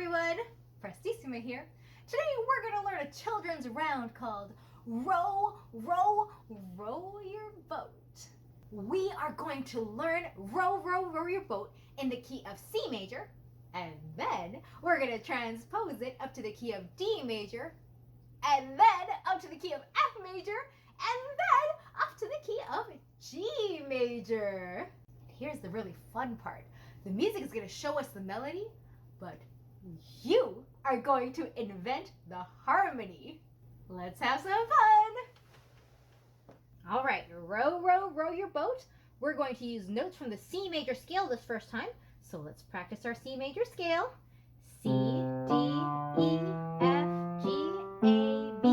everyone, Prestissima here. Today we're going to learn a children's round called Row, Row, Row Your Boat. We are going to learn Row, Row, Row Your Boat in the key of C major, and then we're going to transpose it up to the key of D major, and then up to the key of F major, and then up to the key of G major. Here's the really fun part. The music is going to show us the melody, but you are going to invent the harmony. Let's have some fun. All right, row, row, row your boat. We're going to use notes from the C major scale this first time. So let's practice our C major scale. C, D, E, F, G, A, B,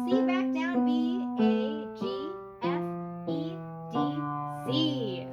C, back down, B, A, G, F, E, D, C.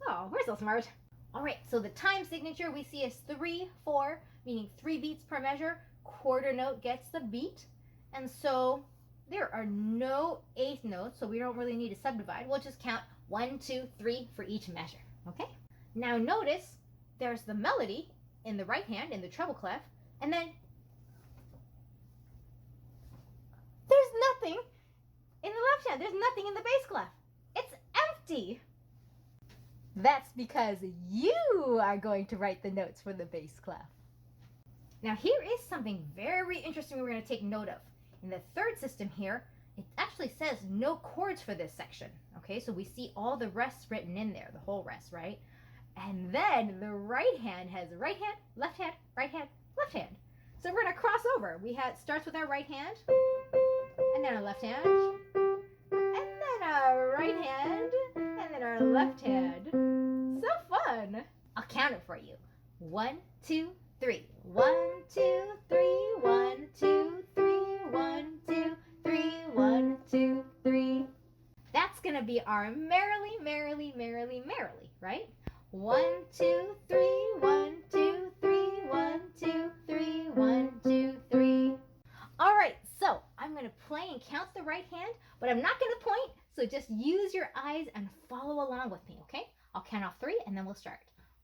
Oh, we're so smart. All right, so the time signature we see is 3/4, meaning 3 beats per measure. Quarter note gets the beat. And so there are no eighth notes, so we don't really need to subdivide. We'll just count 1, 2, 3 for each measure, okay? Now notice there's the melody in the right hand, in the treble clef, and then there's nothing in the left hand. There's nothing in the bass clef. It's empty. That's because you are going to write the notes for the bass clef. Now here is something very interesting we're going to take note of. In the third system here, it actually says no chords for this section. Okay, so we see all the rests written in there, the whole rest, right? And then the right hand has right hand, left hand, right hand, left hand. So we're going to cross over. Starts with our right hand, and then our left hand, and then our right hand, and then our left hand. So fun! I'll count it for you. 1, 2, 3. 1, 2, 3. 1, 2, 3. 1, 2, 3. 1, 2, 3. That's gonna be our merrily, merrily, merrily, merrily, right? 1, 2, 3. 1, 2, 3. 1, 2, 3. 1, 2, 3. All right, so I'm gonna play and count the right hand, but I'm not gonna point, so just use your eyes and follow along with me, okay? I'll count off 3 and then we'll start.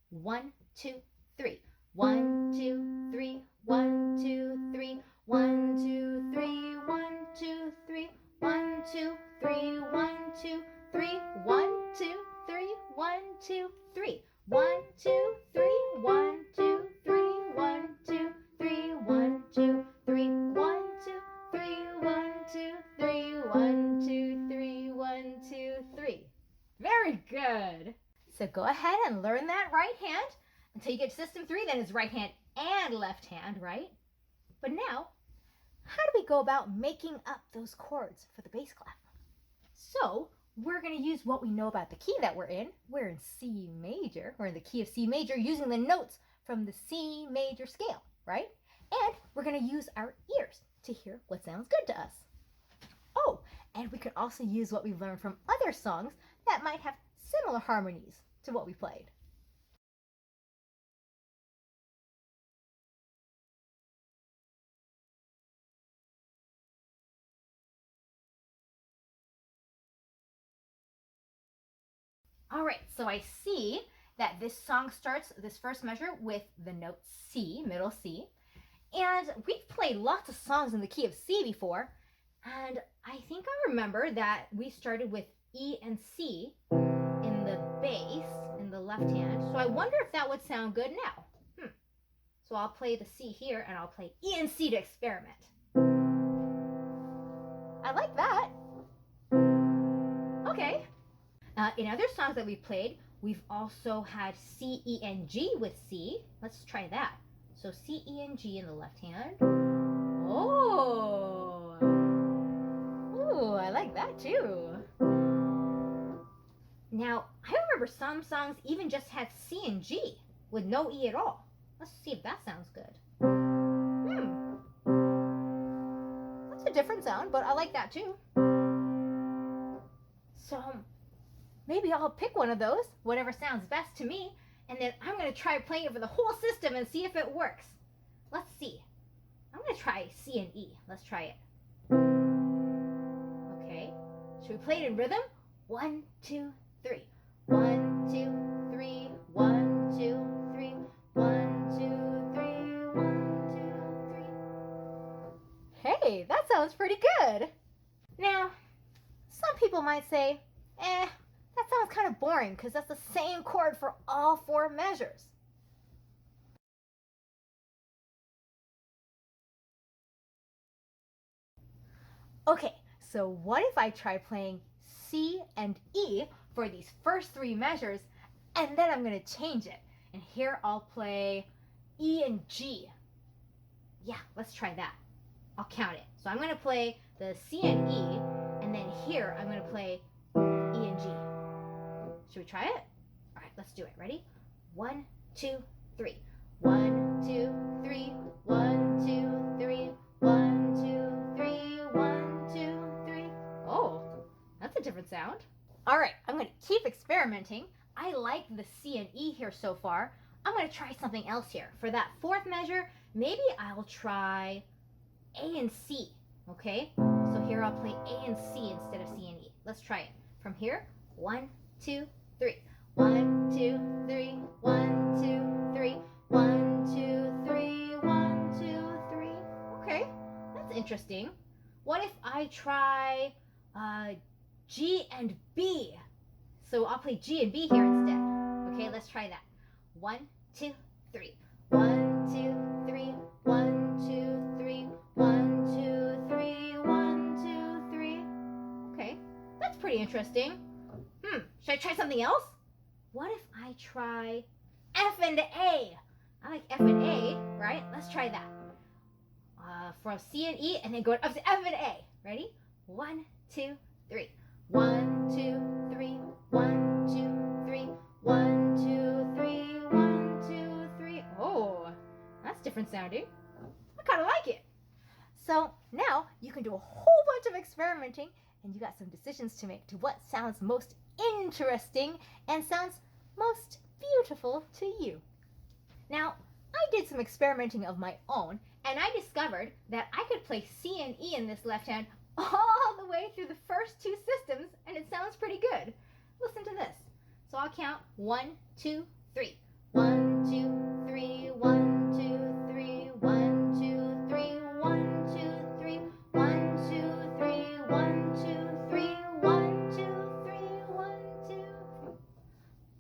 1, 2, 3. 1, 2, 3. 1, 2, 3. 1, 2, 3. 1, 2, 3. 1, 2, 3. 1, 2, 3. 1, 2, 3. 1, 2, 3. 1, 2, 3. 1, 2, 3. 1, 2, 3. 1, 2, 3. 1, 2, 3. 1, 2, 3. 1, 2, 3. 1, 2, 3. Very good. So go ahead and learn that right hand until you get to system 3, then it's right hand and left hand, right? But now, how do we go about making up those chords for the bass clef? So we're going to use what we know about the key that we're in. We're in C major. We're in the key of C major using the notes from the C major scale, right? And we're going to use our ears to hear what sounds good to us. Oh, and we can also use what we've learned from other songs that might have similar harmonies to what we played. All right, so I see that this song starts this first measure with the note C, middle C. And we've played lots of songs in the key of C before. And I think I remember that we started with E and C in the bass, in the left hand. So I wonder if that would sound good now. So I'll play the C here, and I'll play E and C to experiment. I like that. Okay. In other songs that we've played, we've also had C, E, and G with C. Let's try that. So C, E, and G in the left hand. Oh! Ooh, I like that too. Now, I remember some songs even just had C and G with no E at all. Let's see if that sounds good. That's a different sound, but I like that too. So maybe I'll pick one of those, whatever sounds best to me, and then I'm going to try playing it for the whole system and see if it works. Let's see. I'm going to try C and E. Let's try it. Okay. Should we play it in rhythm? 1, 2, 3. 1, 2, 3. 1, 2, 3. 1, 2, 3. 1, Hey, that sounds pretty good. Now, some people might say, that sounds kind of boring because that's the same chord for all 4 measures. Okay, so what if I try playing C and E for these first 3 measures, and then I'm going to change it. And here I'll play E and G. Yeah, let's try that. I'll count it. So I'm going to play the C and E, and then here I'm going to play E and G. Should we try it? All right, let's do it. Ready? 1, 2, 3. 1, 2, 3. 1, 2, 3. 1, 2, 3. 1, 2, 3. Oh, that's a different sound. All right, I'm going to keep experimenting. I like the C and E here so far. I'm going to try something else here. For that 4th measure, maybe I'll try A and C, okay? So here I'll play A and C instead of C and E. Let's try it. From here, 1, 2, 3. 1, 2, 3. 1, 2, 3. 1, 2, 3. 1, 2, 3. Okay, that's interesting. What if I try G and B? So I'll play G and B here instead. Okay, let's try that. 1, 2, 3. 1, 2, 3. 1, 2, 3. 1, 2, 3. 1, 2, 3. Okay, that's pretty interesting. Should I try something else? What if I try F and A? I like F and A, right? Let's try that. From C and E, and then going up to F and A. Ready? 1, 2, 3. 1, 2, 3. 1, 2, 3. 1, 2, 3. 1, 2, 3. Oh, that's different sounding. I kind of like it. So now you can do a whole bunch of experimenting, and you got some decisions to make to what sounds most interesting and sounds most beautiful to you. Now, I did some experimenting of my own, and I discovered that I could play C and E in this left hand all the way through the first 2 systems, and it sounds pretty good. Listen to this. So I'll count 1, 2, 3. 1, 2, 3. 1, 2, 3. 1, 2, 3. 1, 2, 3. 1, 2, 3. 1, 2, 3. 1, 2, 3. 1, 2, 3.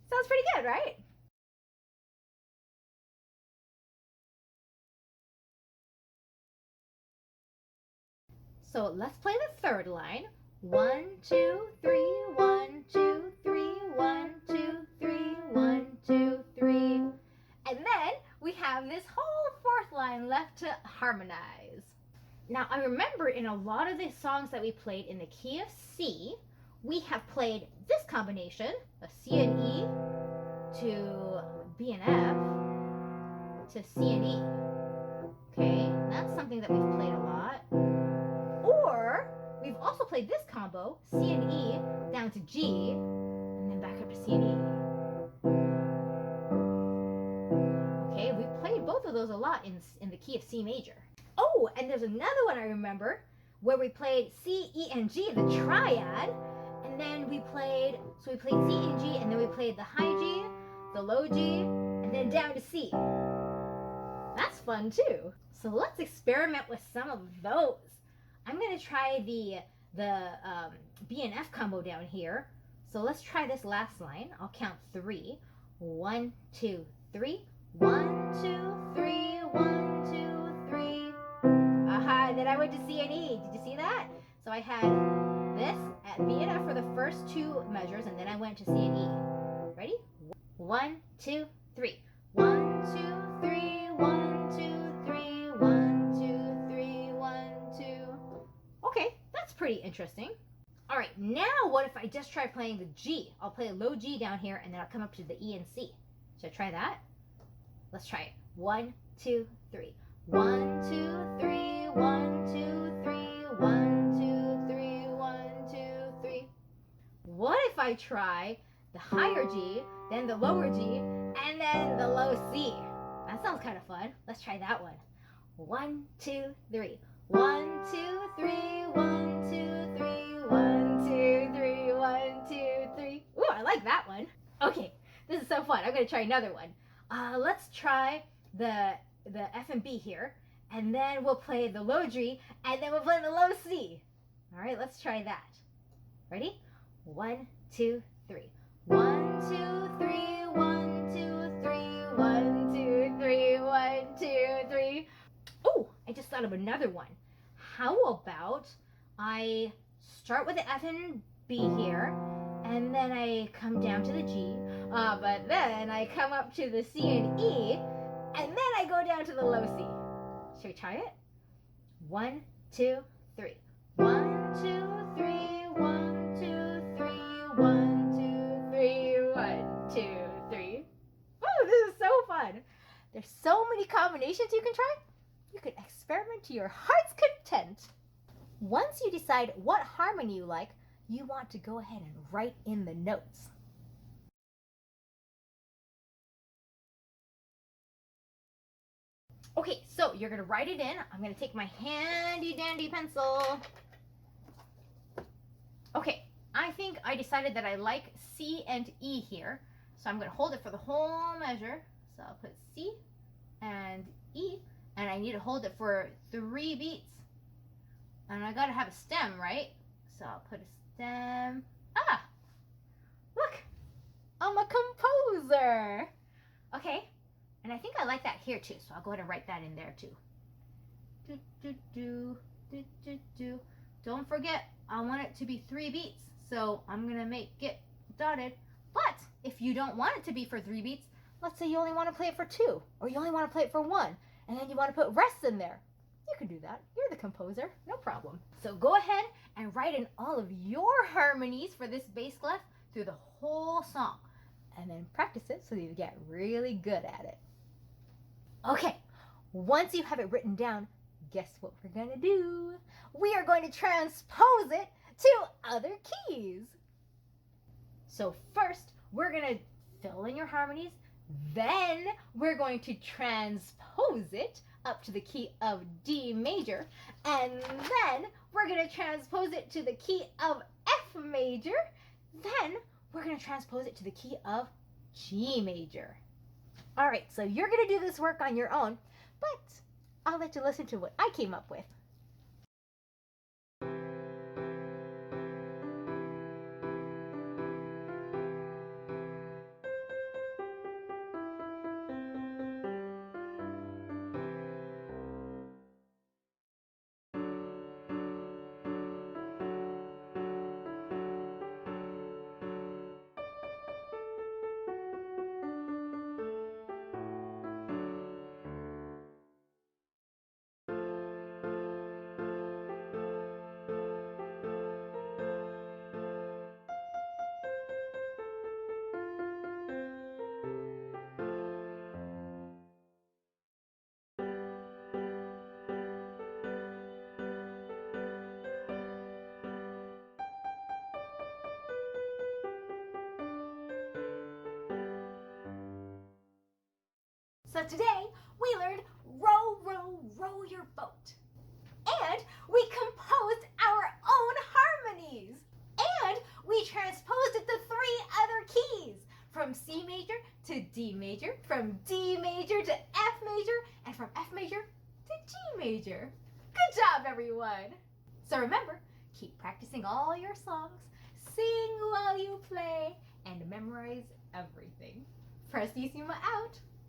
Sounds pretty good, right? So let's play the 3rd line. 1, 2, 3. 1, 2, 3. 1, 2, 3. 1, 2, 3. And then we have this whole 4th line left to harmonize. Now, I remember in a lot of the songs that we played in the key of C, we have played this combination of C and E to B and F to C and E. Okay, that's something that we've played a lot. Or we've also played this combo, C and E down to G, and then back up to C and E. Okay, we've played both of those a lot in the key of C major. Oh, and there's another one I remember where we played C, E, and G, the triad, and then we played C and G, and then we played the high G, the low G, and then down to C. That's fun too. So let's experiment with some of those. I'm going to try the B and F combo down here. So let's try this last line. I'll count 3. 1, 2, 3. 1, 2, 3. 1, 2, 3. Aha, then I went to C and E. Did you see that? So I had this at B and F for the first 2 measures, and then I went to C and E. Ready? 1, 2, 3. 1, 2, 3. 1, 2, 3. 1, 2, 3. 1, 2. Okay, that's pretty interesting. All right, now what if I just try playing the G? I'll play a low G down here, and then I'll come up to the E and C. Should I try that? Let's try it. 1, 2, 3. 1, 2, 3. 1, 2, 3. 1, 2, 3. 1, 2, 3. What if I try the higher G, then the lower G, and then the low C? That sounds kind of fun. Let's try that one. 1, 2, 3. 1, 2, 3. 1, 2, 3. 1, 2, 3. 1, 2, 3. Ooh, I like that one. Okay, this is so fun. I'm gonna try another one. Let's try the F and B here, and then we'll play the low G, and then we'll play the low C. All right, let's try that. Ready? 1, 2, 3. 1, 2, 3. 1, 2, 3. 1, 2, 3. 1, 2, 3. Oh, I just thought of another one. How about I start with the F and B here, and then I come down to the G, but then I come up to the C and E, and then I go down to the low C. Should we try it? 1, 2, 3. 1, 2, 3. 1, 2, 3. 1, 2, 3. 1, 2, 3. Oh, this is so fun. There's so many combinations you can try. You can experiment to your heart's content. Once you decide what harmony you like, you want to go ahead and write in the notes. Okay, so you're going to write it in. I'm going to take my handy dandy pencil. Okay, I think I decided that I like C and E here. So I'm going to hold it for the whole measure. So I'll put C and E, and I need to hold it for 3 beats. And I got to have a stem, right? So I'll put a stem. Ah, look, I'm a composer. Okay, and I think I like that here too, so I'll go ahead and write that in there too. Do, do, do, do, do, do. Don't forget, I want it to be 3 beats, so I'm gonna make it dotted. But if you don't want it to be for 3 beats, let's say you only want to play it for 2, or you only want to play it for 1, and then you want to put rests in there. You can do that. You're the composer, no problem. So go ahead and write in all of your harmonies for this bass clef through the whole song, and then practice it so that you get really good at it. Okay, once you have it written down, guess what we're gonna do? We are going to transpose it to other keys. So first, we're gonna fill in your harmonies, then we're going to transpose it up to the key of D major, and then we're going to transpose it to the key of F major, then we're going to transpose it to the key of G major. All right, so you're going to do this work on your own, but I'll let you listen to what I came up with. So today we learned row, row, row your boat. And we composed our own harmonies. And we transposed it to 3 other keys. From C major to D major, from D major to F major, and from F major to G major. Good job, everyone. So remember, keep practicing all your songs, sing while you play, and memorize everything. Prestissima out.